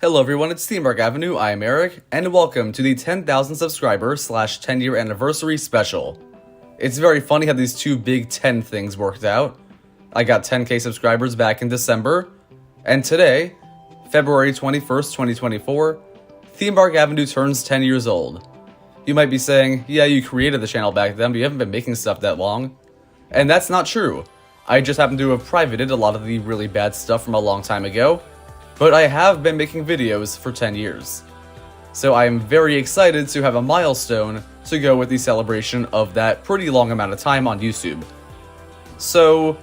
Hello everyone, it's Theme Park Avenue, I'm Eric, and welcome to the 10,000 subscriber / 10-year anniversary special. It's very funny how these two big 10 things worked out. I got 10k subscribers back in December, and today, February 21st, 2024, Theme Park Avenue turns 10 years old. You might be saying, yeah, you created the channel back then, but you haven't been making stuff that long. And that's not true. I just happen to have privated a lot of the really bad stuff from a long time ago, but I have been making videos for 10 years. So I am very excited to have a milestone to go with the celebration of that pretty long amount of time on YouTube. So,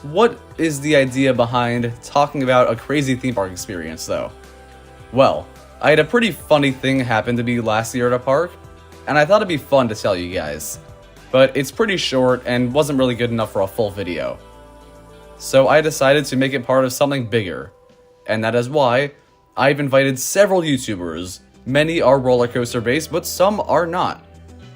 what is the idea behind talking about a crazy theme park experience though? Well, I had a pretty funny thing happen to me last year at a park, and I thought it'd be fun to tell you guys. But it's pretty short and wasn't really good enough for a full video. So I decided to make it part of something bigger. And that is why I've invited several YouTubers. Many are roller coaster based, but some are not.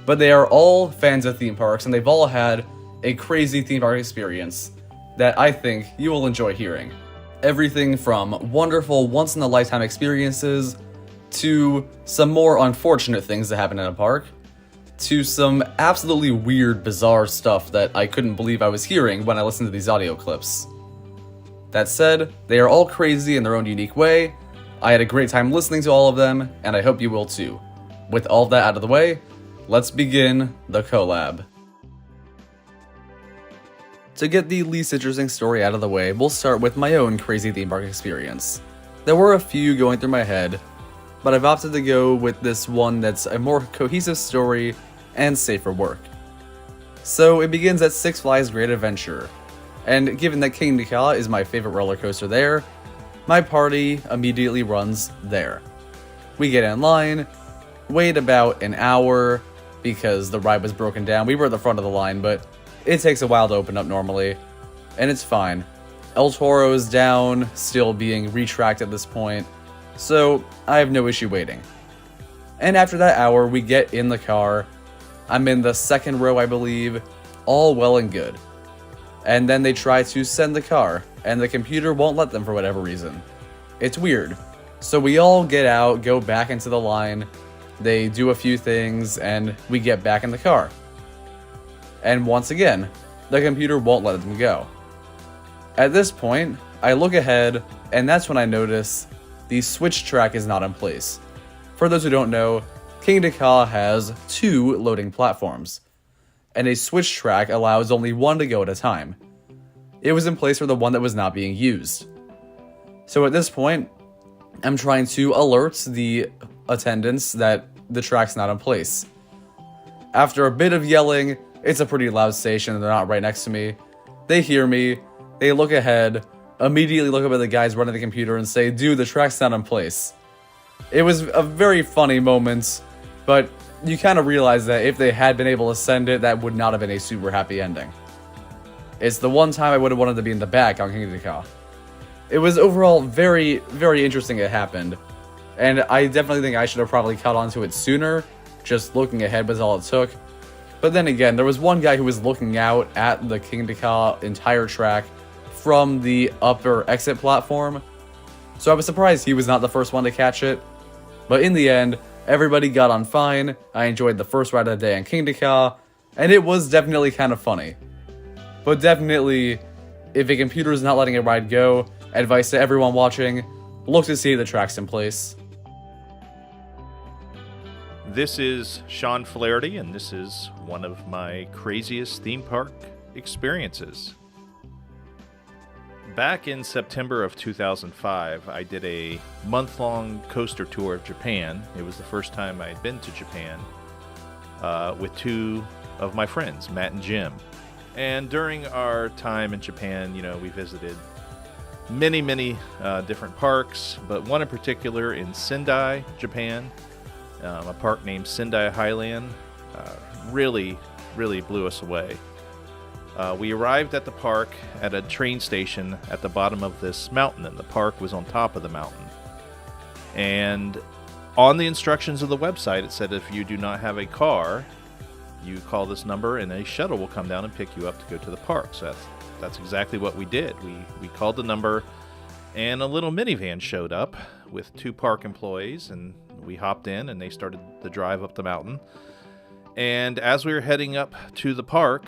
But they are all fans of theme parks, and they've all had a crazy theme park experience that I think you will enjoy hearing. Everything from wonderful once-in-a-lifetime experiences, to some more unfortunate things that happen in a park, to some absolutely weird, bizarre stuff that I couldn't believe I was hearing when I listened to these audio clips. That said, they are all crazy in their own unique way. I had a great time listening to all of them, and I hope you will too. With all that out of the way, let's begin the collab. To get the least interesting story out of the way, we'll start with my own crazy theme park experience. There were a few going through my head, but I've opted to go with this one that's a more cohesive story and safer work. So it begins at Six Flags Great Adventure, and given that Canobie Coaster is my favorite roller coaster there, my party immediately runs there. We get in line, wait about an hour because the ride was broken down. We were at the front of the line, but it takes a while to open up normally, and it's fine. El Toro is down, still being retracked at this point, so I have no issue waiting. And after that hour, we get in the car. I'm in the second row, I believe, all well and good. And then they try to send the car, and the computer won't let them for whatever reason. It's weird. So we all get out, go back into the line, they do a few things, and we get back in the car. And once again, the computer won't let them go. At this point, I look ahead, and that's when I notice the switch track is not in place. For those who don't know, Canobie Coaster has 2 loading platforms, and a switch track allows only one to go at a time. It was in place for the one that was not being used. So at this point, I'm trying to alert the attendants that the track's not in place. After a bit of yelling, it's a pretty loud station and they're not right next to me. They hear me, they look ahead, immediately look up at the guys running the computer and say, dude, the track's not in place. It was a very funny moment, but you kind of realize that if they had been able to send it, that would not have been a super happy ending. It's the one time I would have wanted to be in the back on Canobie Coaster. It was overall very, very interesting it happened, and I definitely think I should have probably caught onto it sooner. Just looking ahead was all it took. But then again, there was one guy who was looking out at the Canobie Coaster entire track from the upper exit platform, so I was surprised he was not the first one to catch it. But in the end, everybody got on fine. I enjoyed the first ride of the day on Canobie Coaster, and it was definitely kind of funny. But definitely, if a computer is not letting a ride go, advice to everyone watching, look to see the tracks in place. This is Sean Flaharty, and this is one of my craziest theme park experiences. Back in September of 2005, I did a month-long coaster tour of Japan. It was the first time I had been to Japan with 2 of my friends, Matt and Jim. And during our time in Japan, we visited many different parks, but one in particular in Sendai, Japan, a park named Sendai Highland, really blew us away. We arrived at the park at a train station at the bottom of this mountain, and the park was on top of the mountain. And on the instructions of the website, it said if you do not have a car, you call this number and a shuttle will come down and pick you up to go to the park. So that's exactly what we did. We called the number, and a little minivan showed up with 2 park employees, and we hopped in and they started the drive up the mountain. And as we were heading up to the park,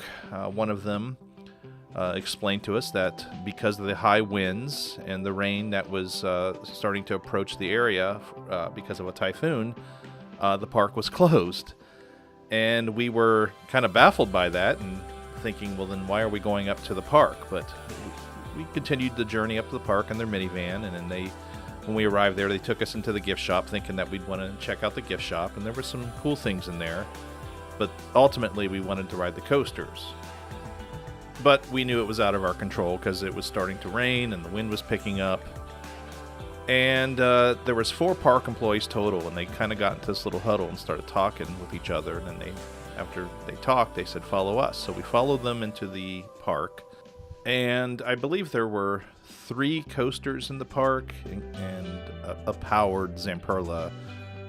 one of them explained to us that because of the high winds and the rain that was starting to approach the area because of a typhoon, the park was closed. And we were kind of baffled by that and thinking, well, then why are we going up to the park? But we continued the journey up to the park in their minivan, and then when we arrived there, they took us into the gift shop thinking that we'd want to check out the gift shop, and there were some cool things in there. But ultimately, we wanted to ride the coasters. But we knew it was out of our control because it was starting to rain and the wind was picking up. And there was 4 park employees total, and they kind of got into this little huddle and started talking with each other. And then after they talked, they said, "Follow us." So we followed them into the park. And I believe there were 3 coasters in the park and a powered Zamperla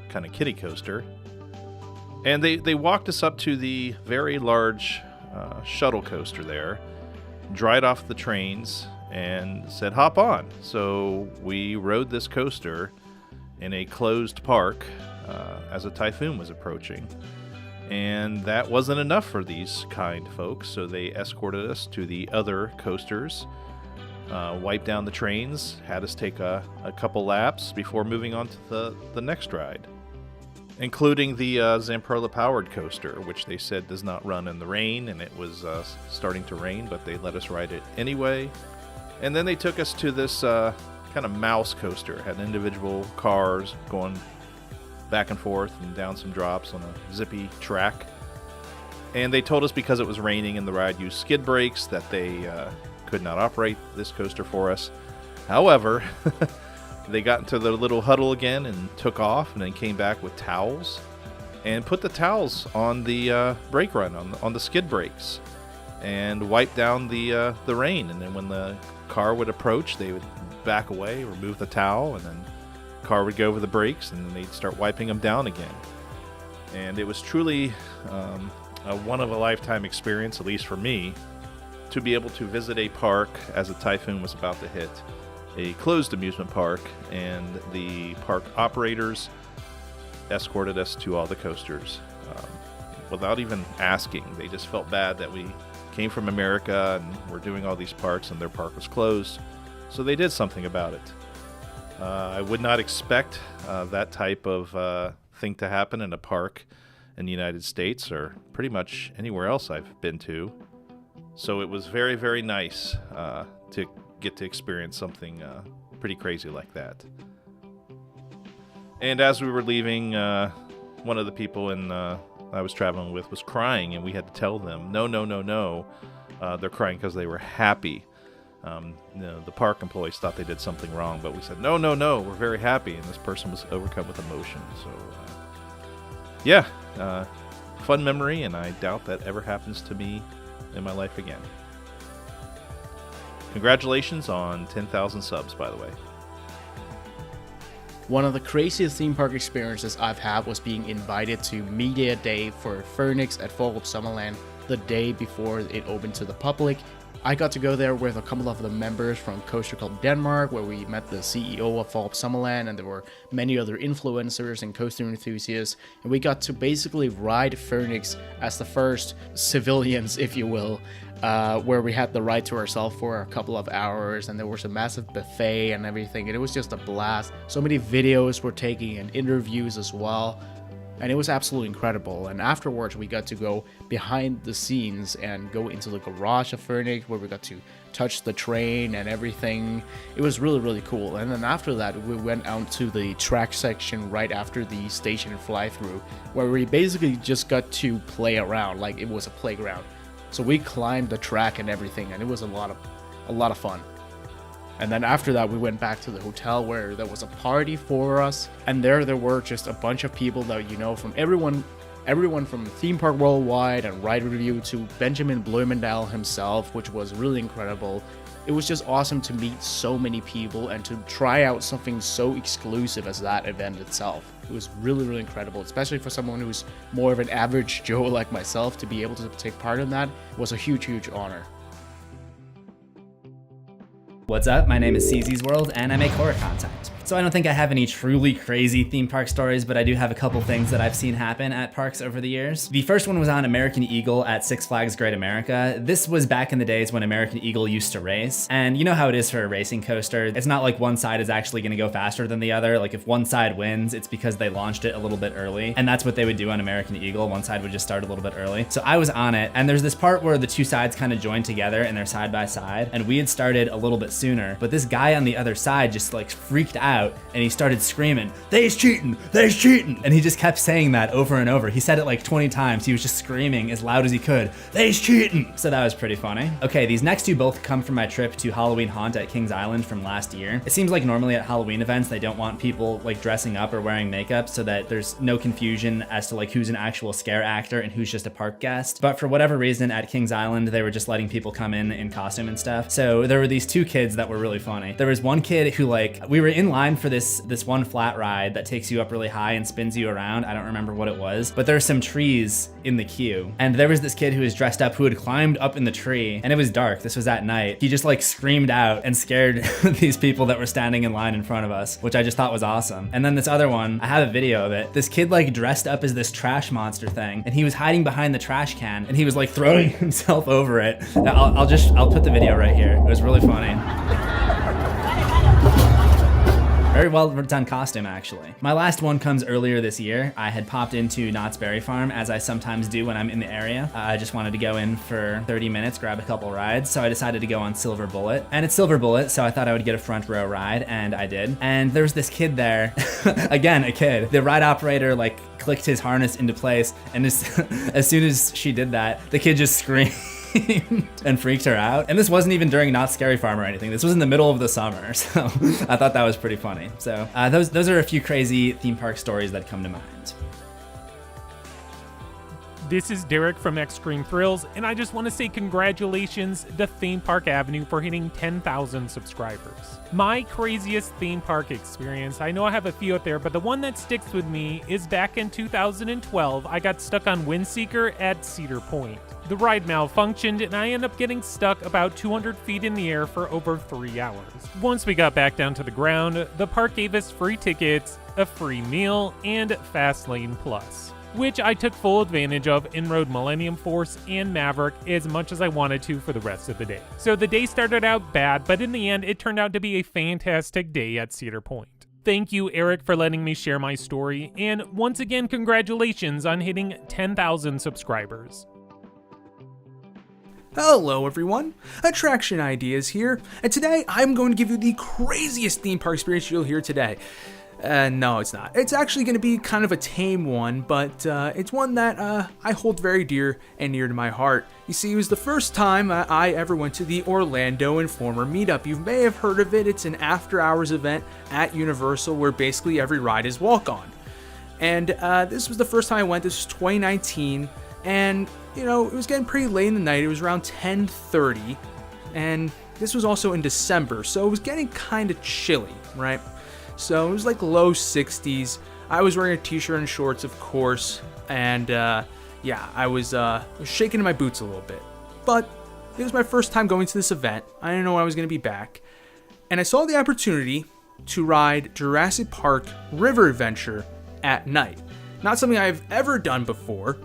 kind of kiddie coaster. And they walked us up to the very large shuttle coaster there, dried off the trains, and said, "Hop on." So we rode this coaster in a closed park as a typhoon was approaching. And that wasn't enough for these kind folks, so they escorted us to the other coasters, wiped down the trains, had us take a couple laps before moving on to the next ride, including the Zamperla powered coaster, which they said does not run in the rain, and it was starting to rain, but they let us ride it anyway. And then they took us to this kind of mouse coaster. It had individual cars going back and forth and down some drops on a zippy track. And they told us because it was raining and the ride used skid brakes that they could not operate this coaster for us. However, they got into their little huddle again and took off, and then came back with towels and put the towels on the brake run, on the skid brakes, and wiped down the rain. And then when the car would approach, they would back away, remove the towel, and then the car would go over the brakes, and then they'd start wiping them down again. And it was truly a one-of-a-lifetime experience, at least for me, to be able to visit a park as a typhoon was about to hit, a closed amusement park, and the park operators escorted us to all the coasters without even asking. They just felt bad that we came from America and were doing all these parks and their park was closed, so they did something about it. I would not expect that type of thing to happen in a park in the United States or pretty much anywhere else I've been to. So it was very, very nice to get to experience something pretty crazy like that. And as we were leaving, one of the people I was traveling with was crying, and we had to tell them, no. They're crying because they were happy. The park employees thought they did something wrong, but we said, no, we're very happy. And this person was overcome with emotion. So, fun memory, and I doubt that ever happens to me in my life again. Congratulations on 10,000 subs, by the way. One of the craziest theme park experiences I've had was being invited to Media Day for Phoenix at Fall of Summerland the day before it opened to the public. I got to go there with a couple of the members from Coaster Club Denmark, where we met the CEO of Fall of Summerland, and there were many other influencers and coaster enthusiasts, and we got to basically ride Phoenix as the first civilians, if you will, where we had the ride to ourselves for a couple of hours, and there was a massive buffet and everything, and it was just a blast. So many videos were taken and interviews as well, and it was absolutely incredible. And afterwards, we got to go behind the scenes and go into the garage of Phoenix, where we got to touch the train and everything. It was really, really cool. And then after that, we went out to the track section right after the station fly-through, where we basically just got to play around like it was a playground. So we climbed the track and everything, and it was a lot of fun. And then after that, we went back to the hotel where there was a party for us. And there were just a bunch of people that, you know, from everyone from Theme Park Worldwide and Ride Review to Benjamin Blumendahl himself, which was really incredible. It was just awesome to meet so many people and to try out something so exclusive as that event itself. It was really, really incredible, especially for someone who's more of an average Joe like myself. To be able to take part in that was a huge, huge honor. What's up? My name is CZsWorld and I make horror content. So I don't think I have any truly crazy theme park stories, but I do have a couple things that I've seen happen at parks over the years. The first one was on American Eagle at Six Flags Great America. This was back in the days when American Eagle used to race. And you know how it is for a racing coaster. It's not like one side is actually gonna go faster than the other. Like if one side wins, it's because they launched it a little bit early. And that's what they would do on American Eagle. One side would just start a little bit early. So I was on it, and there's this part where the two sides kind of join together and they're side by side. And we had started a little bit sooner, but this guy on the other side just like freaked out and he started screaming, "They's cheating, they's cheating." And he just kept saying that over and over. He said it like 20 times. He was just screaming as loud as he could, "They's cheating." So that was pretty funny. Okay, these next two both come from my trip to Halloween Haunt at Kings Island from last year. It seems like normally at Halloween events, they don't want people like dressing up or wearing makeup so that there's no confusion as to like who's an actual scare actor and who's just a park guest. But for whatever reason at Kings Island, they were just letting people come in costume and stuff. So there were these two kids that were really funny. There was one kid who like, we were in line for this one flat ride that takes you up really high and spins you around. I don't remember what it was, but there are some trees in the queue. And there was this kid who was dressed up who had climbed up in the tree, and it was dark. This was at night. He just like screamed out and scared these people that were standing in line in front of us, which I just thought was awesome. And then this other one, I have a video of it. This kid like dressed up as this trash monster thing, and he was hiding behind the trash can, and he was like throwing himself over it. I'll put the video right here. It was really funny. Very well done costume, actually. My last one comes earlier this year. I had popped into Knott's Berry Farm, as I sometimes do when I'm in the area. I just wanted to go in for 30 minutes, grab a couple rides, so I decided to go on Silver Bullet. And it's Silver Bullet, so I thought I would get a front row ride, and I did. And there was this kid there, again, a kid. The ride operator like clicked his harness into place, and as soon as she did that, the kid just screamed and freaked her out. And this wasn't even during Knott's Scary Farm or anything. This was in the middle of the summer, so I thought that was pretty funny. So those are a few crazy theme park stories that come to mind. This is Derek from Xscream Thrills, and I just want to say congratulations to Theme Park Avenue for hitting 10,000 subscribers. My craziest theme park experience, I know I have a few out there, but the one that sticks with me is back in 2012, I got stuck on Windseeker at Cedar Point. The ride malfunctioned, and I ended up getting stuck about 200 feet in the air for over 3 hours. Once we got back down to the ground, the park gave us free tickets, a free meal, and Fast Lane Plus, which I took full advantage of and rode Millennium Force and Maverick as much as I wanted to for the rest of the day. So the day started out bad, but in the end, it turned out to be a fantastic day at Cedar Point. Thank you, Eric, for letting me share my story, and once again, congratulations on hitting 10,000 subscribers. Hello everyone, Attraction Ideas here, and today I'm going to give you the craziest theme park experience you'll hear today. No, it's not. It's actually going to be kind of a tame one, but it's one that I hold very dear and near to my heart. You see, it was the first time I ever went to the Orlando Informer Meetup. You may have heard of it. It's an after-hours event at Universal where basically every ride is walk-on. And this was the first time I went. This was 2019, and you know, it was getting pretty late in the night. It was around 10:30, and this was also in December, so it was getting kind of chilly, right? So it was like low 60s. I was wearing a t-shirt and shorts, of course, and yeah, I was shaking in my boots a little bit. But it was my first time going to this event. I didn't know I was going to be back, and I saw the opportunity to ride Jurassic Park River Adventure at night. Not something I've ever done before.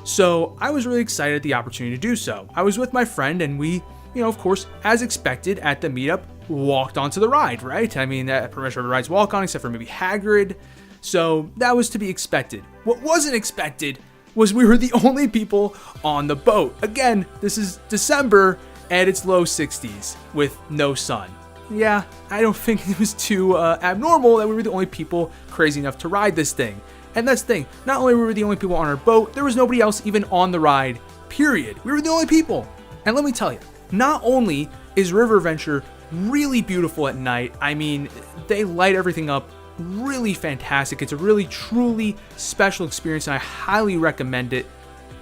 So I was really excited at the opportunity to do so. I was with my friend, and we, you know, of course, as expected at the meetup, walked onto the ride, right? I mean, pretty much every ride's walk on except for maybe Hagrid. So that was to be expected. What wasn't expected was we were the only people on the boat. Again, this is December and it's low 60s with no sun. Yeah, I don't think it was too abnormal that we were the only people crazy enough to ride this thing. And that's the thing, not only were we the only people on our boat, there was nobody else even on the ride, period. We were the only people. And let me tell you, not only is River Adventure really beautiful at night, I mean, they light everything up really fantastic. It's a really, truly special experience, and I highly recommend it.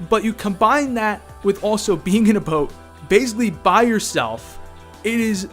But you combine that with also being in a boat, basically by yourself, it is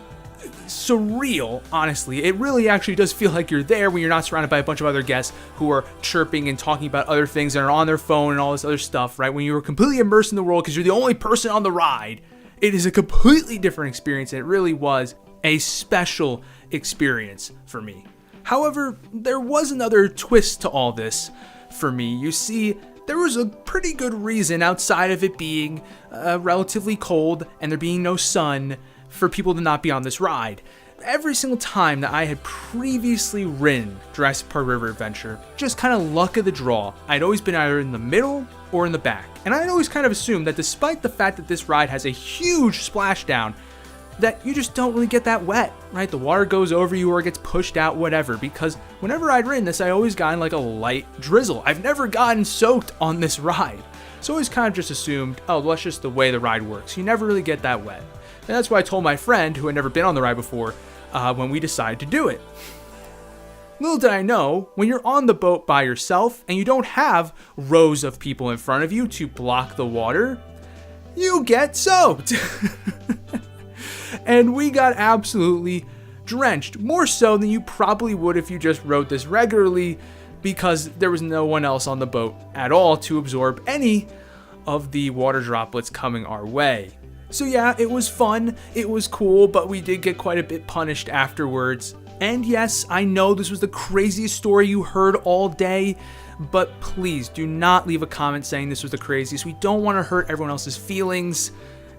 surreal, honestly. It really actually does feel like you're there when you're not surrounded by a bunch of other guests who are chirping and talking about other things and are on their phone and all this other stuff, right? When you're completely immersed in the world because you're the only person on the ride, it is a completely different experience, and it really was. a special experience for me. However, there was another twist to all this for me. You see, there was a pretty good reason outside of it being relatively cold and there being no sun for people to not be on this ride. Every single time that I had previously ridden Jurassic Park River Adventure, just kind of luck of the draw, I'd always been either in the middle or in the back. And I'd always kind of assumed that despite the fact that this ride has a huge splashdown, that you just don't really get that wet, right? The water goes over you or it gets pushed out, whatever, because whenever I'd ridden this, I always gotten like a light drizzle. I've never gotten soaked on this ride. So I always kind of just assumed, oh, well, that's just the way the ride works. You never really get that wet. And that's why I told my friend, who had never been on the ride before, when we decided to do it. Little did I know, when you're on the boat by yourself and you don't have rows of people in front of you to block the water, you get soaked. And we got absolutely drenched, more so than you probably would if you just rode this regularly, because there was no one else on the boat at all to absorb any of the water droplets coming our way. So yeah, it was fun, it was cool, but we did get quite a bit punished afterwards. And yes, I know this was the craziest story you heard all day, but please do not leave a comment saying this was the craziest. We don't want to hurt everyone else's feelings.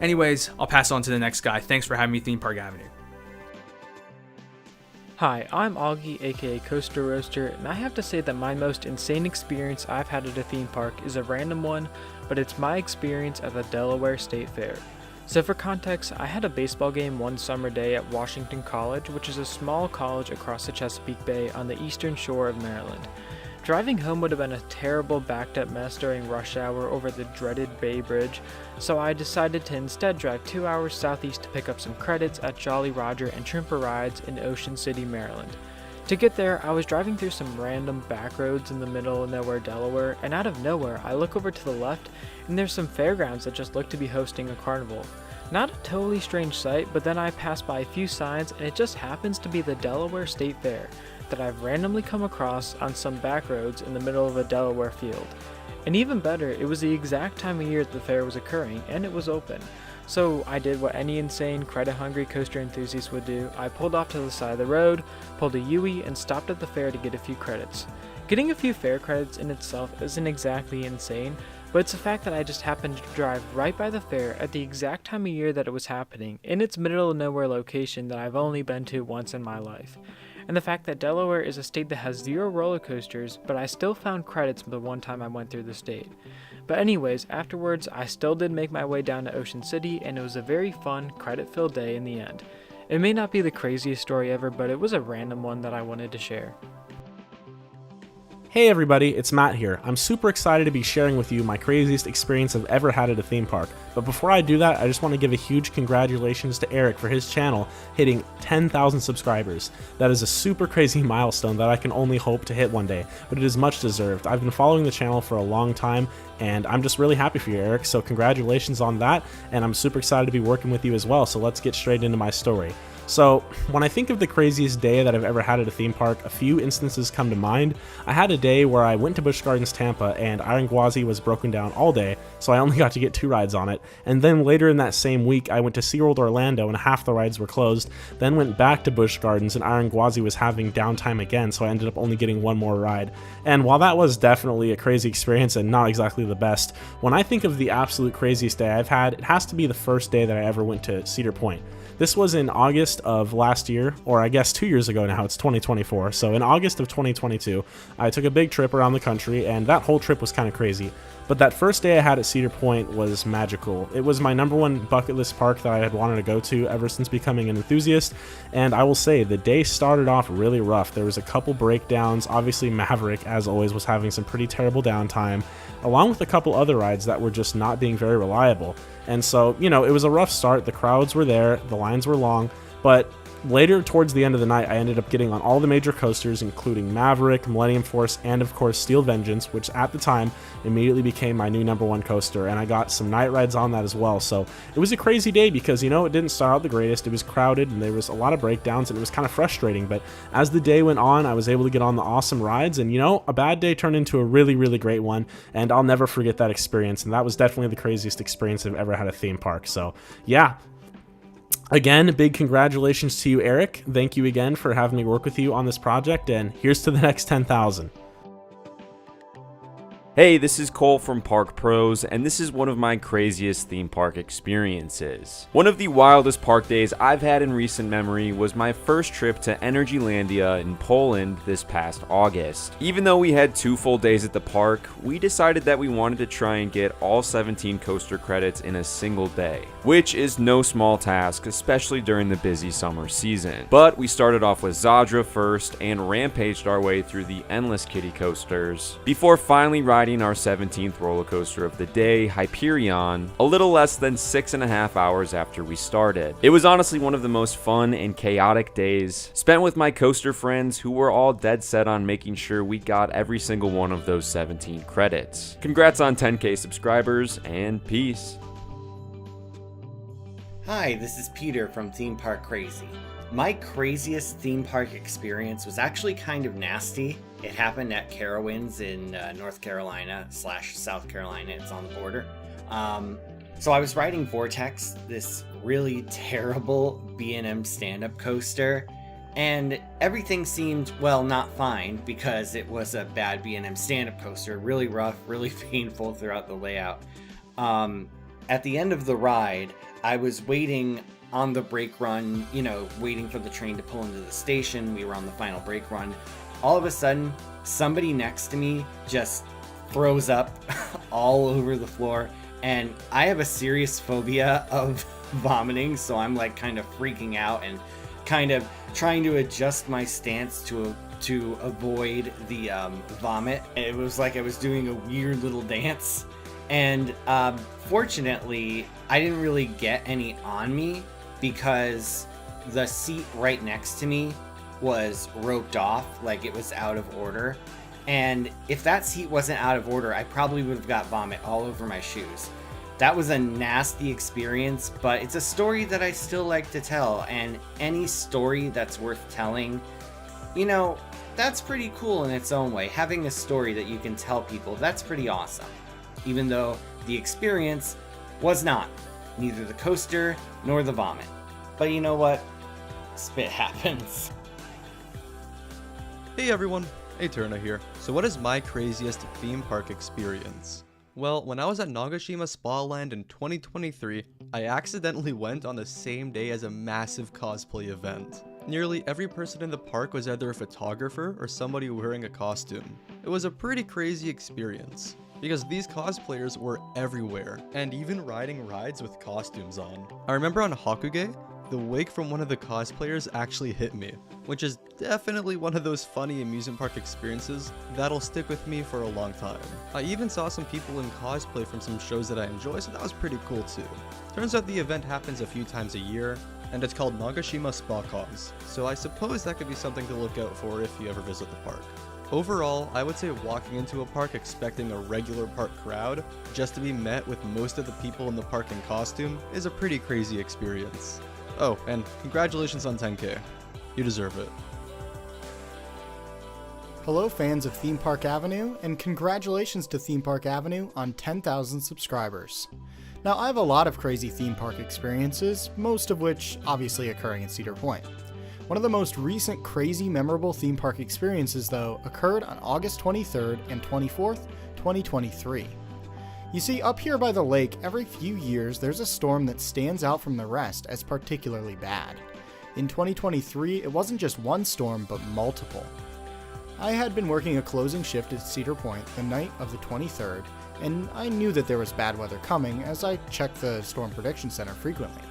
Anyways, I'll pass on to the next guy. Thanks for having me, Theme Park Avenue. Hi, I'm Augie, aka Coaster Roaster, and I have to say that my most insane experience I've had at a theme park is a random one, but it's my experience at the Delaware State Fair. So for context, I had a baseball game one summer day at Washington College, which is a small college across the Chesapeake Bay on the eastern shore of Maryland. Driving home would have been a terrible backed up mess during rush hour over the dreaded Bay Bridge, so I decided to instead drive 2 hours southeast to pick up some credits at Jolly Roger and Trimper Rides in Ocean City, Maryland. To get there, I was driving through some random back roads in the middle of nowhere, Delaware, and out of nowhere, I look over to the left, and there's some fairgrounds that just look to be hosting a carnival. Not a totally strange sight, but then I pass by a few signs, and it just happens to be the Delaware State Fair that I've randomly come across on some back roads in the middle of a Delaware field. And even better, it was the exact time of year that the fair was occurring, and it was open. So I did what any insane, credit-hungry coaster enthusiast would do. I pulled off to the side of the road, pulled a U-ey, and stopped at the fair to get a few credits. Getting a few fair credits in itself isn't exactly insane, but it's the fact that I just happened to drive right by the fair at the exact time of year that it was happening, in its middle-of-nowhere location that I've only been to once in my life. And the fact that Delaware is a state that has 0 roller coasters, but I still found credits the one time I went through the state. But anyways, afterwards, I still did make my way down to Ocean City, and it was a very fun, credit-filled day in the end. It may not be the craziest story ever, but it was a random one that I wanted to share. Hey everybody, it's Matt here. I'm super excited to be sharing with you my craziest experience I've ever had at a theme park. But before I do that, I just want to give a huge congratulations to Eric for his channel hitting 10,000 subscribers. That is a super crazy milestone that I can only hope to hit one day, but it is much deserved. I've been following the channel for a long time, and I'm just really happy for you, Eric, so congratulations on that, and I'm super excited to be working with you as well, so let's get straight into my story. So, when I think of the craziest day that I've ever had at a theme park, a few instances come to mind. I had a day where I went to Busch Gardens Tampa and Iron Gwazi was broken down all day, so I only got to get 2 rides on it. And then later in that same week, I went to SeaWorld Orlando and half the rides were closed, then went back to Busch Gardens and Iron Gwazi was having downtime again, so I ended up only getting 1 more ride. And while that was definitely a crazy experience and not exactly the best, when I think of the absolute craziest day I've had, it has to be the first day that I ever went to Cedar Point. This was in August of last year, or I guess 2 years ago now, it's 2024. So in August of 2022, I took a big trip around the country, and that whole trip was kind of crazy. But that first day I had at Cedar Point was magical. It was my #1 bucket list park that I had wanted to go to ever since becoming an enthusiast, and I will say the day started off really rough. There was a couple breakdowns. Obviously Maverick, as always, was having some pretty terrible downtime, along with a couple other rides that were just not being very reliable. And so, you know, it was a rough start. The crowds were there, the lines were long, but later, towards the end of the night, I ended up getting on all the major coasters, including Maverick, Millennium Force, and of course Steel Vengeance, which at the time immediately became my new #1 coaster, and I got some night rides on that as well. So it was a crazy day because, you know, it didn't start out the greatest. It was crowded and there was a lot of breakdowns and it was kind of frustrating, but as the day went on, I was able to get on the awesome rides, and, you know, a bad day turned into a really, really great one, and I'll never forget that experience, and that was definitely the craziest experience I've ever had at a theme park. So yeah, Again, big congratulations to you, Eric. Thank you again for having me work with you on this project, and here's to the next 10,000. Hey, this is Cole from Park Pros, and this is one of my craziest theme park experiences. One of the wildest park days I've had in recent memory was my first trip to Energylandia in Poland this past August. Even though we had 2 full days at the park, we decided that we wanted to try and get all 17 coaster credits in a single day, which is no small task, especially during the busy summer season. But we started off with Zadra first and rampaged our way through the endless kiddie coasters, before finally riding our 17th roller coaster of the day, Hyperion, a little less than 6.5 hours after we started. It was honestly one of the most fun and chaotic days spent with my coaster friends who were all dead set on making sure we got every single one of those 17 credits. Congrats on 10K subscribers, and peace. Hi, this is Peter from Theme Park Crazy. My craziest theme park experience was actually kind of nasty. It happened at Carowinds in North Carolina / South Carolina. It's on the border. So I was riding Vortex, this really terrible B&M stand-up coaster, and everything seemed, well, not fine because it was a bad B&M stand-up coaster, really rough, really painful throughout the layout. At the end of the ride, I was waiting on the brake run, waiting for the train to pull into the station. We were on the final brake run. All of a sudden, somebody next to me just throws up all over the floor, and I have a serious phobia of vomiting, so I'm like kind of freaking out and kind of trying to adjust my stance to avoid the vomit. It was like I was doing a weird little dance, and fortunately, I didn't really get any on me because the seat right next to me was roped off, like it was out of order. And if that seat wasn't out of order, I probably would have got vomit all over my shoes. That was a nasty experience, but it's a story that I still like to tell, and any story that's worth telling, that's pretty cool in its own way. Having a story that you can tell people, that's pretty awesome. Even though the experience was not, neither the coaster nor the vomit. But you know what? Spit happens. Hey everyone, Aeterna here. So what is my craziest theme park experience? Well, when I was at Nagashima Spa Land in 2023, I accidentally went on the same day as a massive cosplay event. Nearly every person in the park was either a photographer or somebody wearing a costume. It was a pretty crazy experience, because these cosplayers were everywhere, and even riding rides with costumes on. I remember on Hakuge, the wake from one of the cosplayers actually hit me, which is definitely one of those funny amusement park experiences that'll stick with me for a long time. I even saw some people in cosplay from some shows that I enjoy, so that was pretty cool too. Turns out the event happens a few times a year, and it's called Nagashima Spa Cos, so I suppose that could be something to look out for if you ever visit the park. Overall, I would say walking into a park expecting a regular park crowd, just to be met with most of the people in the park in costume, is a pretty crazy experience. Oh, and congratulations on 10K. You deserve it. Hello fans of Theme Park Avenue, and congratulations to Theme Park Avenue on 10,000 subscribers. Now, I have a lot of crazy theme park experiences, most of which obviously occurring in Cedar Point. One of the most recent crazy memorable theme park experiences, though, occurred on August 23rd and 24th, 2023. You see, up here by the lake, every few years there's a storm that stands out from the rest as particularly bad. In 2023, it wasn't just one storm, but multiple. I had been working a closing shift at Cedar Point the night of the 23rd, and I knew that there was bad weather coming as I checked the Storm Prediction Center frequently.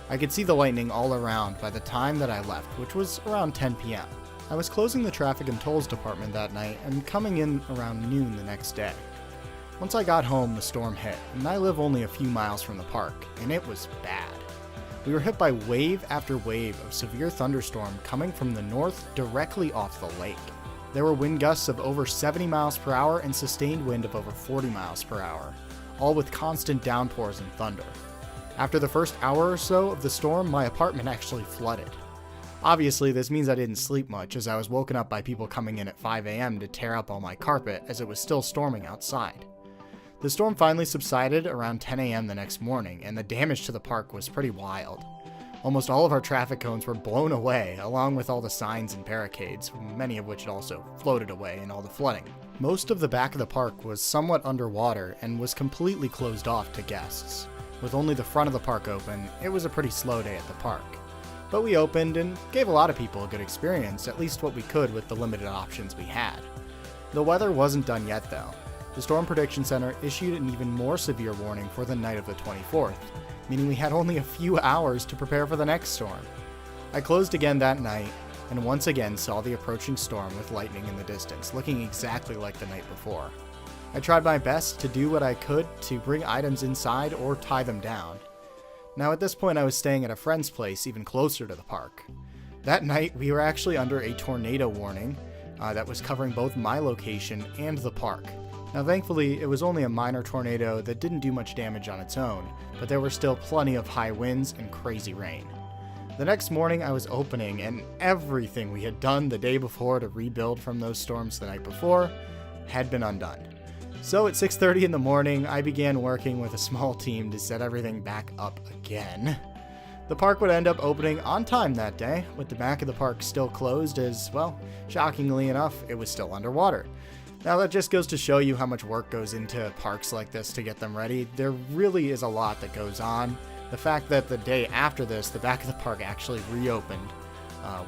I could see the lightning all around by the time that I left, which was around 10 p.m. I was closing the traffic and tolls department that night and coming in around noon the next day. Once I got home, the storm hit, and I live only a few miles from the park, and it was bad. We were hit by wave after wave of severe thunderstorm coming from the north directly off the lake. There were wind gusts of over 70 miles per hour and sustained wind of over 40 miles per hour, all with constant downpours and thunder. After the first hour or so of the storm, my apartment actually flooded. Obviously, this means I didn't sleep much, as I was woken up by people coming in at 5 a.m. to tear up all my carpet as it was still storming outside. The storm finally subsided around 10 a.m. the next morning, and the damage to the park was pretty wild. Almost all of our traffic cones were blown away, along with all the signs and barricades, many of which had also floated away in all the flooding. Most of the back of the park was somewhat underwater and was completely closed off to guests. With only the front of the park open, it was a pretty slow day at the park. But we opened and gave a lot of people a good experience, at least what we could with the limited options we had. The weather wasn't done yet though. The Storm Prediction Center issued an even more severe warning for the night of the 24th, meaning we had only a few hours to prepare for the next storm. I closed again that night, and once again saw the approaching storm with lightning in the distance, looking exactly like the night before. I tried my best to do what I could to bring items inside or tie them down. Now at this point I was staying at a friend's place even closer to the park. That night we were actually under a tornado warning that was covering both my location and the park. Now thankfully it was only a minor tornado that didn't do much damage on its own, but there were still plenty of high winds and crazy rain. The next morning I was opening, and everything we had done the day before to rebuild from those storms the night before had been undone. So at 6:30 in the morning, I began working with a small team to set everything back up again. The park would end up opening on time that day, with the back of the park still closed as, well, shockingly enough, it was still underwater. Now that just goes to show you how much work goes into parks like this to get them ready. There really is a lot that goes on. The fact that the day after this, the back of the park actually reopened,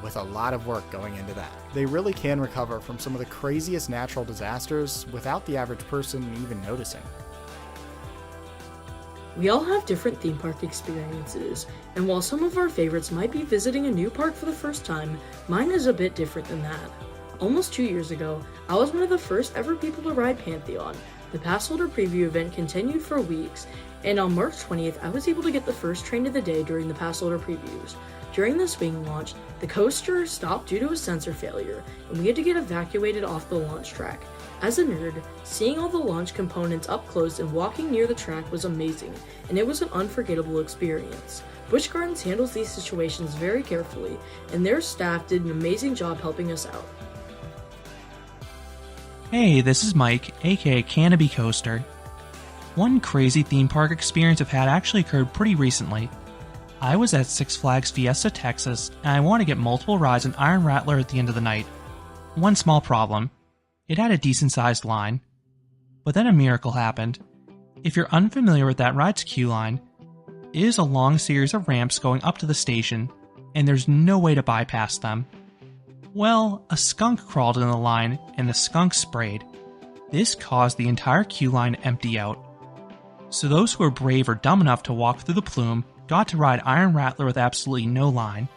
with a lot of work going into that. They really can recover from some of the craziest natural disasters without the average person even noticing. We all have different theme park experiences, and while some of our favorites might be visiting a new park for the first time, mine is a bit different than that. Almost 2 years ago, I was one of the first ever people to ride Pantheon. The pass holder preview event continued for weeks, and on March 20th, I was able to get the first train of the day during the pass holder previews. During the swing launch, the coaster stopped due to a sensor failure, and we had to get evacuated off the launch track. As a nerd, seeing all the launch components up close and walking near the track was amazing, and it was an unforgettable experience. Busch Gardens handles these situations very carefully, and their staff did an amazing job helping us out. Hey, this is Mike, aka Canobie Coaster. One crazy theme park experience I've had actually occurred pretty recently. I was at Six Flags Fiesta, Texas, and I wanted to get multiple rides on Iron Rattler at the end of the night. One small problem. It had a decent sized line. But then a miracle happened. If you're unfamiliar with that ride's queue line, it is a long series of ramps going up to the station, and there's no way to bypass them. Well, a skunk crawled in the line, and the skunk sprayed. This caused the entire queue line to empty out. So those who were brave or dumb enough to walk through the plume got to ride Iron Rattler with absolutely no line.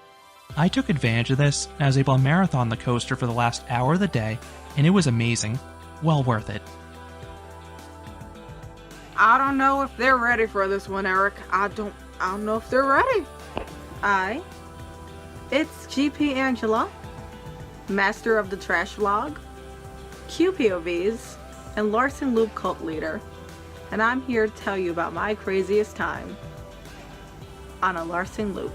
I took advantage of this, and I was able to marathon the coaster for the last hour of the day, and it was amazing. Well worth it. I don't know if they're ready for this one, Eric. I don't know if they're ready. It's GP Angela, master of the trash vlog, QPOVs, and Larson Loop cult leader, and I'm here to tell you about my craziest time on a Larson Loop.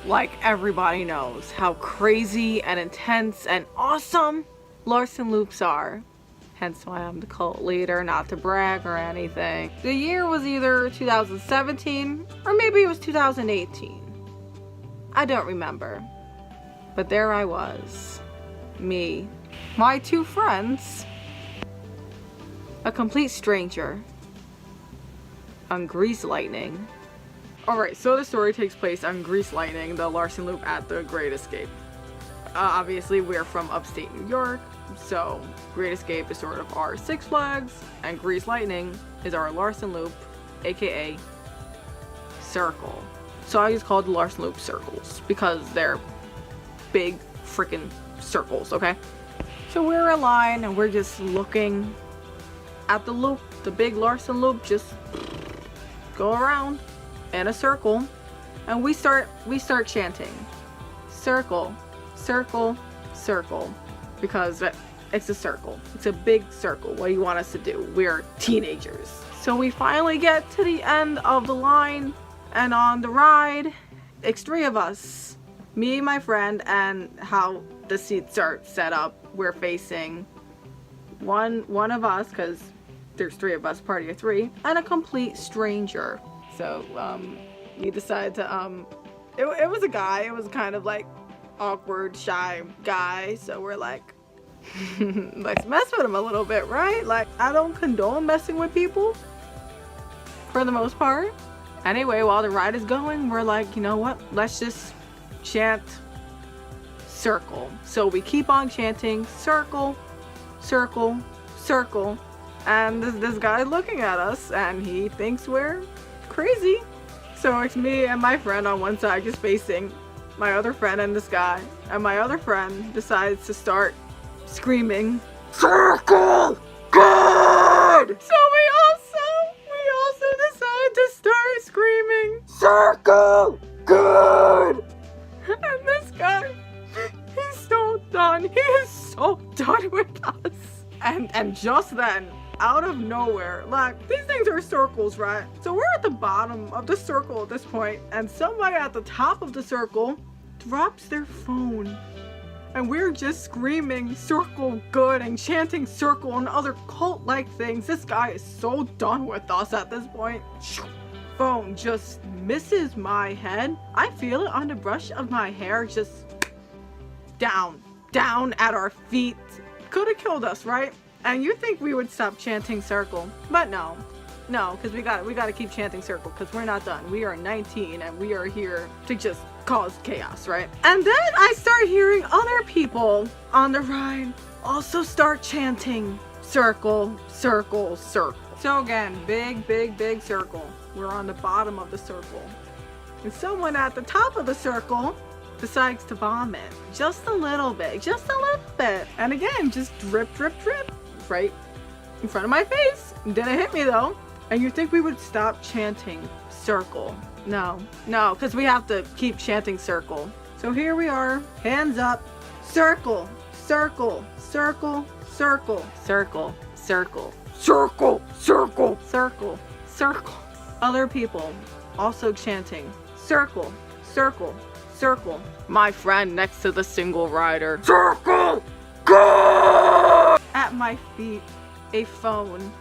Like everybody knows how crazy and intense and awesome Larson Loops are. Hence why I'm the cult leader, not to brag or anything. The year was either 2017 or maybe it was 2018. I don't remember. But there I was. Me. My two friends. A complete stranger. On Grease Lightning. Alright, so the story takes place on Grease Lightning, the Larson Loop at the Great Escape. Obviously, we're from upstate New York, so Great Escape is sort of our Six Flags, and Grease Lightning is our Larson Loop, aka Circle. So I just call it the Larson Loop Circles, because they're big freaking circles, okay? So we're in line, and we're just looking at the loop, the big Larson Loop, just go around in a circle, and we start chanting, circle, circle, circle, because it's a circle. It's a big circle. What do you want us to do? We're teenagers. So we finally get to the end of the line, and on the ride, it's three of us, me, my friend, and how the seats are set up, we're facing one of us, because there's three of us, party of three, and a complete stranger. So we decided to it was a guy. It was kind of like awkward, shy guy. So we're like, let's mess with him a little bit, right? Like, I don't condone messing with people for the most part. Anyway, while the ride is going, we're like, you know what? Let's just chant circle. So we keep on chanting circle, circle, circle. And this guy looking at us, and he thinks we're crazy. So it's me and my friend on one side just facing my other friend and this guy. And my other friend decides to start screaming, circle, good! So we also decide to start screaming, circle, good! And this guy, he's so done. He is so done with us. And just then, out of nowhere, like, these things are circles, right? So we're at the bottom of the circle at this point, and somebody at the top of the circle drops their phone. And we're just screaming circle good and chanting circle and other cult-like things. This guy is so done with us at this point. Phone just misses my head. I feel it on the brush of my hair, just down at our feet. Could have killed us, right? And you think we would stop chanting circle, but no, because we got to keep chanting circle, because we're not done. We are 19 and we are here to just cause chaos, right? And then I start hearing other people on the ride also start chanting circle, circle, circle. So again, big circle. We're on the bottom of the circle, and someone at the top of the circle decides to vomit just a little bit, and again, just drip, right in front of my face. Didn't hit me though. And you think we would stop chanting circle? No, because we have to keep chanting circle. So here we are, hands up, circle, circle, circle, circle, circle, circle, circle, circle, circle, circle. Other people also chanting circle, circle, circle. My friend next to the single rider, circle, go! At my feet, a phone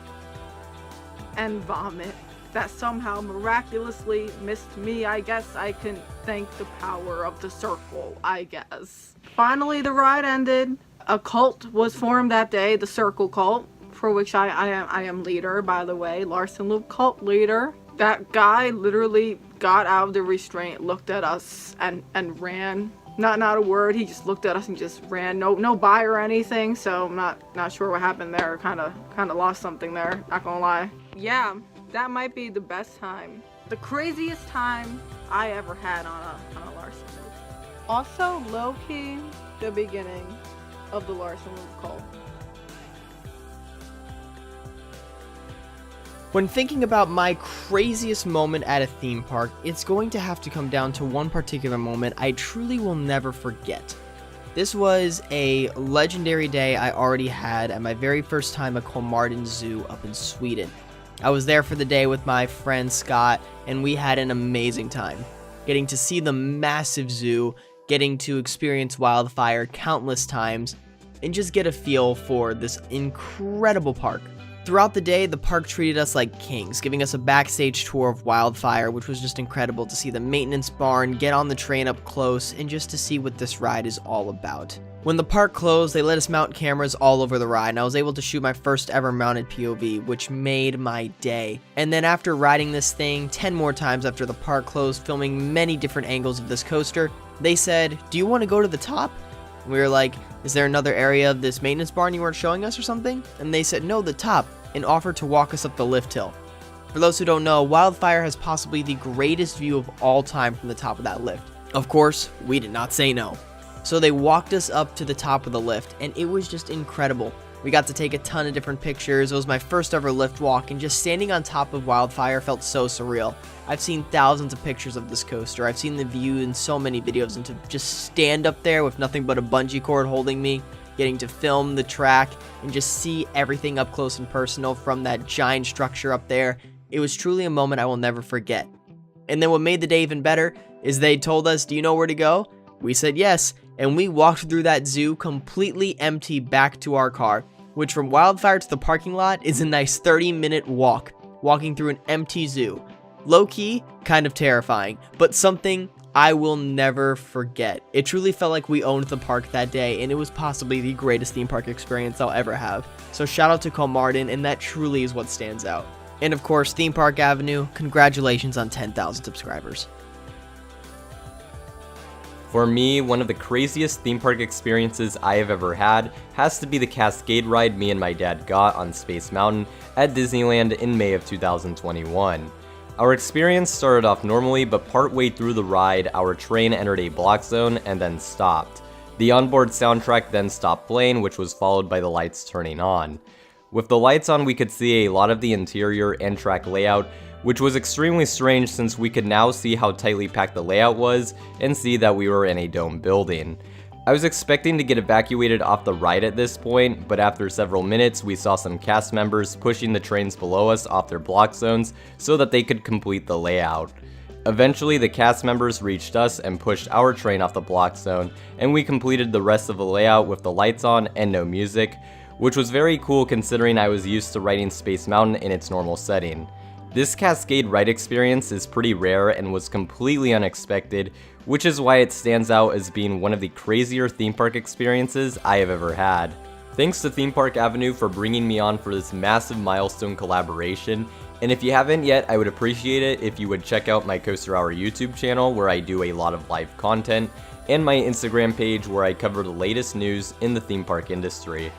and vomit that somehow miraculously missed me. I guess I can thank the power of the circle, I guess. Finally, the ride ended. A cult was formed that day, the Circle Cult, for which I am leader, by the way, Larson Loop cult leader. That guy literally got out of the restraint, looked at us, and ran. Not a word. He just looked at us and just ran. No bye or anything. So I'm not sure what happened there. Kind of lost something there. Not gonna lie. Yeah, that might be the best time, the craziest time I ever had on a Larson Loop. Also, low key, the beginning of the Larson Loop cult. When thinking about my craziest moment at a theme park, it's going to have to come down to one particular moment I truly will never forget. This was a legendary day I already had at my very first time at Kolmarden Zoo up in Sweden. I was there for the day with my friend Scott, and we had an amazing time. Getting to see the massive zoo, getting to experience wildfire countless times, and just get a feel for this incredible park. Throughout the day, the park treated us like kings, giving us a backstage tour of Wildfire, which was just incredible to see the maintenance barn, get on the train up close, and just to see what this ride is all about. When the park closed, they let us mount cameras all over the ride, and I was able to shoot my first ever mounted POV, which made my day. And then after riding this thing 10 more times after the park closed, filming many different angles of this coaster, they said, "Do you want to go to the top?" And we were like, "Is there another area of this maintenance barn you weren't showing us or something?" And they said, "No, the top," and offered to walk us up the lift hill. For those who don't know, Wildfire has possibly the greatest view of all time from the top of that lift. Of course, we did not say no. So they walked us up to the top of the lift, and it was just incredible. We got to take a ton of different pictures. It was my first ever lift walk, and just standing on top of Wildfire felt so surreal. I've seen thousands of pictures of this coaster. I've seen the view in so many videos, and to just stand up there with nothing but a bungee cord holding me, getting to film the track, and just see everything up close and personal from that giant structure up there, it was truly a moment I will never forget. And then what made the day even better is they told us, "Do you know where to go?" We said yes, and we walked through that zoo completely empty back to our car, which from Wildfire to the parking lot is a nice 30-minute walk, walking through an empty zoo. Low-key, kind of terrifying, but something I will never forget. It truly felt like we owned the park that day, and it was possibly the greatest theme park experience I'll ever have. So shout out to Martin, and that truly is what stands out. And of course, Theme Park Avenue, congratulations on 10,000 subscribers. For me, one of the craziest theme park experiences I have ever had has to be the Cascade ride me and my dad got on Space Mountain at Disneyland in May of 2021. Our experience started off normally, but partway through the ride, our train entered a block zone and then stopped. The onboard soundtrack then stopped playing, which was followed by the lights turning on. With the lights on, we could see a lot of the interior and track layout, which was extremely strange since we could now see how tightly packed the layout was and see that we were in a dome building. I was expecting to get evacuated off the ride at this point, but after several minutes we saw some cast members pushing the trains below us off their block zones so that they could complete the layout. Eventually the cast members reached us and pushed our train off the block zone, and we completed the rest of the layout with the lights on and no music, which was very cool considering I was used to riding Space Mountain in its normal setting. This Cascade ride experience is pretty rare and was completely unexpected, which is why it stands out as being one of the crazier theme park experiences I have ever had. Thanks to Theme Park Avenue for bringing me on for this massive milestone collaboration, and if you haven't yet, I would appreciate it if you would check out my Coaster Hour YouTube channel where I do a lot of live content, and my Instagram page where I cover the latest news in the theme park industry.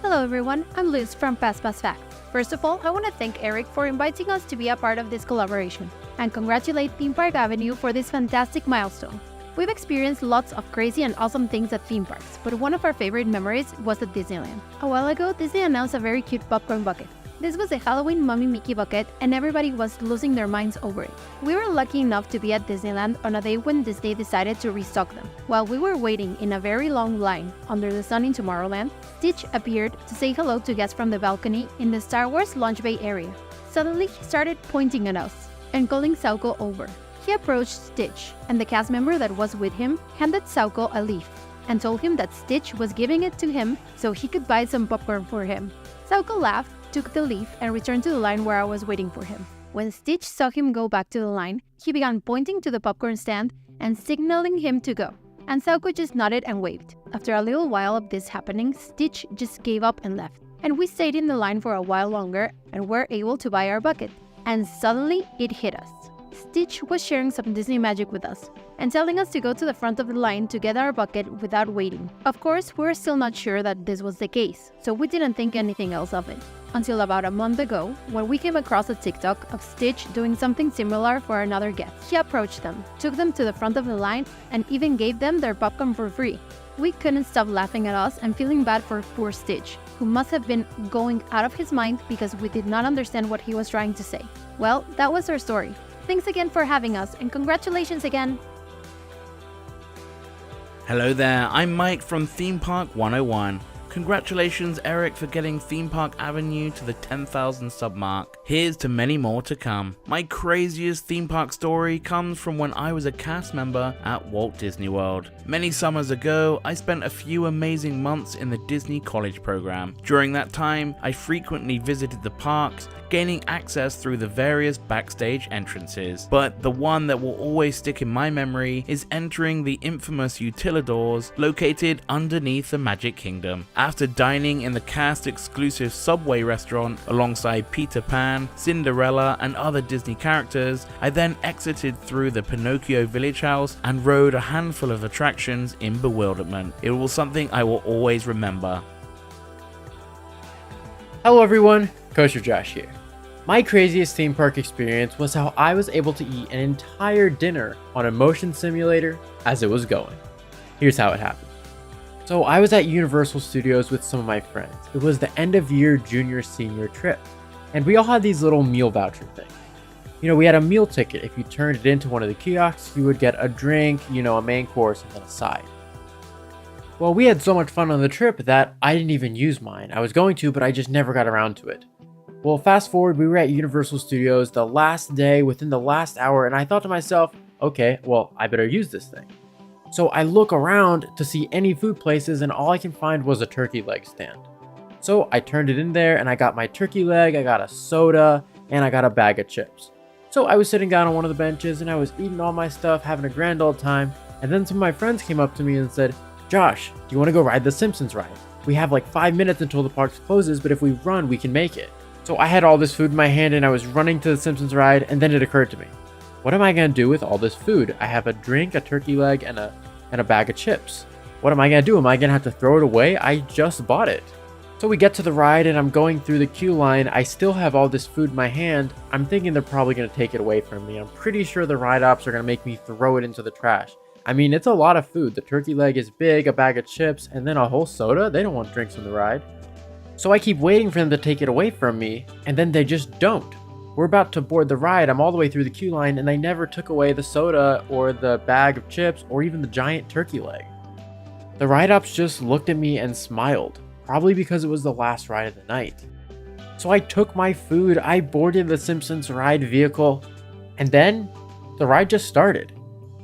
Hello everyone, I'm Liz from Fastpass Facts. First of all, I want to thank Eric for inviting us to be a part of this collaboration, and congratulate Theme Park Avenue for this fantastic milestone. We've experienced lots of crazy and awesome things at theme parks, but one of our favorite memories was at Disneyland. A while ago, Disney announced a very cute popcorn bucket. This was a Halloween Mummy Mickey bucket, and everybody was losing their minds over it. We were lucky enough to be at Disneyland on a day when Disney decided to restock them. While we were waiting in a very long line under the sun in Tomorrowland, Stitch appeared to say hello to guests from the balcony in the Star Wars Launch Bay area. Suddenly, he started pointing at us and calling Sauco over. He approached Stitch, and the cast member that was with him handed Sauco a leaf and told him that Stitch was giving it to him so he could buy some popcorn for him. Sauco laughed, took the leaf, and returned to the line where I was waiting for him. When Stitch saw him go back to the line, he began pointing to the popcorn stand and signaling him to go. And Sauco just nodded and waved. After a little while of this happening, Stitch just gave up and left. And we stayed in the line for a while longer and were able to buy our bucket. And suddenly, it hit us. Stitch was sharing some Disney magic with us and telling us to go to the front of the line to get our bucket without waiting. Of course, we were still not sure that this was the case, so we didn't think anything else of it. Until about a month ago, when we came across a TikTok of Stitch doing something similar for another guest. He approached them, took them to the front of the line, and even gave them their popcorn for free. We couldn't stop laughing at us and feeling bad for poor Stitch, who must have been going out of his mind because we did not understand what he was trying to say. Well, that was our story. Thanks again for having us, and congratulations again! Hello there, I'm Mike from Theme Park 101. Congratulations Eric for getting Theme Park Avenue to the 10,000 sub mark. Here's to many more to come. My craziest theme park story comes from when I was a cast member at Walt Disney World. Many summers ago, I spent a few amazing months in the Disney College program. During that time, I frequently visited the parks, gaining access through the various backstage entrances. But the one that will always stick in my memory is entering the infamous Utilidors located underneath the Magic Kingdom. After dining in the cast-exclusive Subway restaurant alongside Peter Pan, Cinderella, and other Disney characters, I then exited through the Pinocchio Village House and rode a handful of attractions in bewilderment. It was something I will always remember. Hello everyone, Coaster Josh here. My craziest theme park experience was how I was able to eat an entire dinner on a motion simulator as it was going. Here's how it happened. So I was at Universal Studios with some of my friends. It was the end of year junior senior trip, and we all had these little meal voucher things. You know, we had a meal ticket. If you turned it into one of the kiosks, you would get a drink, you know, a main course, and then a side. Well, we had so much fun on the trip that I didn't even use mine. I was going to, but I just never got around to it. Well, fast forward, we were at Universal Studios the last day within the last hour, and I thought to myself, okay, well, I better use this thing. So I look around to see any food places, and all I can find was a turkey leg stand. So I turned it in there, and I got my turkey leg, I got a soda, and I got a bag of chips. So I was sitting down on one of the benches and I was eating all my stuff, having a grand old time. And then some of my friends came up to me and said, "Josh, do you want to go ride the Simpsons ride? We have like 5 minutes until the park closes, but if we run, we can make it." So I had all this food in my hand and I was running to the Simpsons ride, and then it occurred to me, what am I going to do with all this food? I have a drink, a turkey leg, and a bag of chips. What am I going to do? Am I going to have to throw it away? I just bought it. So we get to the ride and I'm going through the queue line. I still have all this food in my hand. I'm thinking they're probably going to take it away from me. I'm pretty sure the ride ops are going to make me throw it into the trash. I mean, it's a lot of food. The turkey leg is big, a bag of chips, and then a whole soda. They don't want drinks on the ride. So I keep waiting for them to take it away from me, and then they just don't. We're about to board the ride. I'm all the way through the queue line, and they never took away the soda or the bag of chips or even the giant turkey leg. The ride ops just looked at me and smiled, probably because it was the last ride of the night. So I took my food, I boarded the Simpsons ride vehicle, and then the ride just started.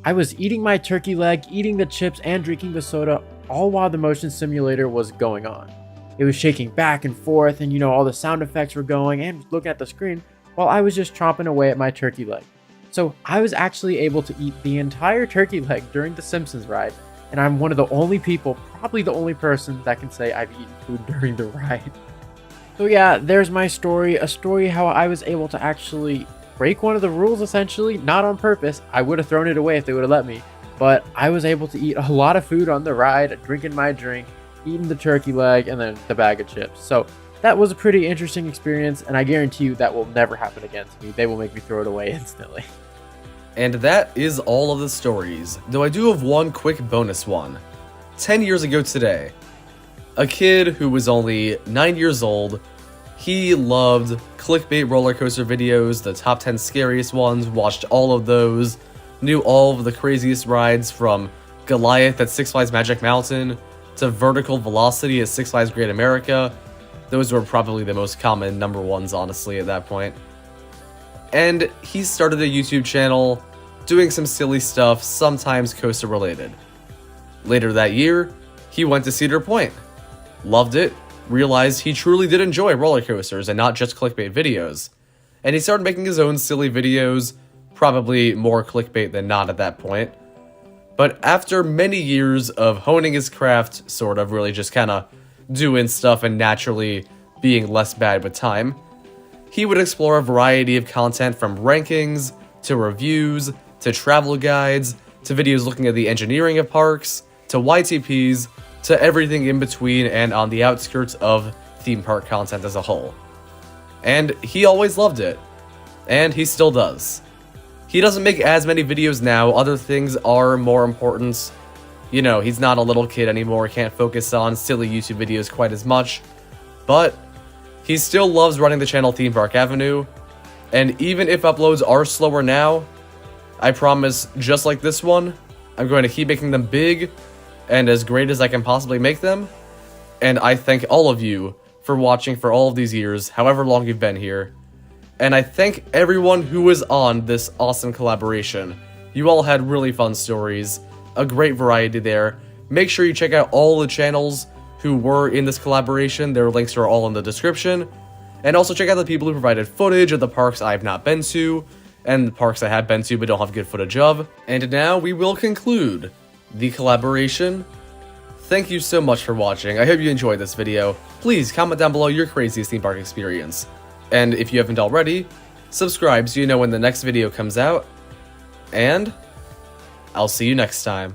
I was eating my turkey leg, eating the chips, and drinking the soda, all while the motion simulator was going on. It was shaking back and forth, and all the sound effects were going, and looking at the screen, while I was just chomping away at my turkey leg. So I was actually able to eat the entire turkey leg during the Simpsons ride, and I'm one of the only people, probably the only person, that can say I've eaten food during the ride. So yeah, there's my story, a story how I was able to actually break one of the rules, essentially, not on purpose. I would have thrown it away if they would have let me, but I was able to eat a lot of food on the ride, drinking my drink, eating the turkey leg, and then the bag of chips. So that was a pretty interesting experience, and I guarantee you that will never happen again to me. They will make me throw it away instantly. And that is all of the stories, though I do have one quick bonus one. 10 years ago today, a kid who was only 9 years old, he loved clickbait roller coaster videos, the top 10 scariest ones, watched all of those, knew all of the craziest rides from Goliath at Six Flags Magic Mountain to Vertical Velocity at Six Flags Great America. Those were probably the most common number ones, honestly, at that point. And he started a YouTube channel doing some silly stuff, sometimes coaster related. Later that year, he went to Cedar Point, loved it, realized he truly did enjoy roller coasters and not just clickbait videos, and he started making his own silly videos, probably more clickbait than not at that point. But after many years of honing his craft, sort of really just kind of doing stuff and naturally being less bad with time, he would explore a variety of content from rankings, to reviews, to travel guides, to videos looking at the engineering of parks, to YTPs, to everything in between and on the outskirts of theme park content as a whole. And he always loved it. And he still does. He doesn't make as many videos now, other things are more important. He's not a little kid anymore, can't focus on silly YouTube videos quite as much. But he still loves running the channel Theme Park Avenue, and even if uploads are slower now, I promise, just like this one, I'm going to keep making them big and as great as I can possibly make them. And I thank all of you for watching for all of these years, however long you've been here. And I thank everyone who was on this awesome collaboration. You all had really fun stories, a great variety there. Make sure you check out all the channels who were in this collaboration. Their links are all in the description. And also check out the people who provided footage of the parks I have not been to, and the parks I have been to but don't have good footage of. And now we will conclude the collaboration. Thank you so much for watching. I hope you enjoyed this video. Please comment down below your craziest theme park experience. And if you haven't already, subscribe so you know when the next video comes out. And I'll see you next time.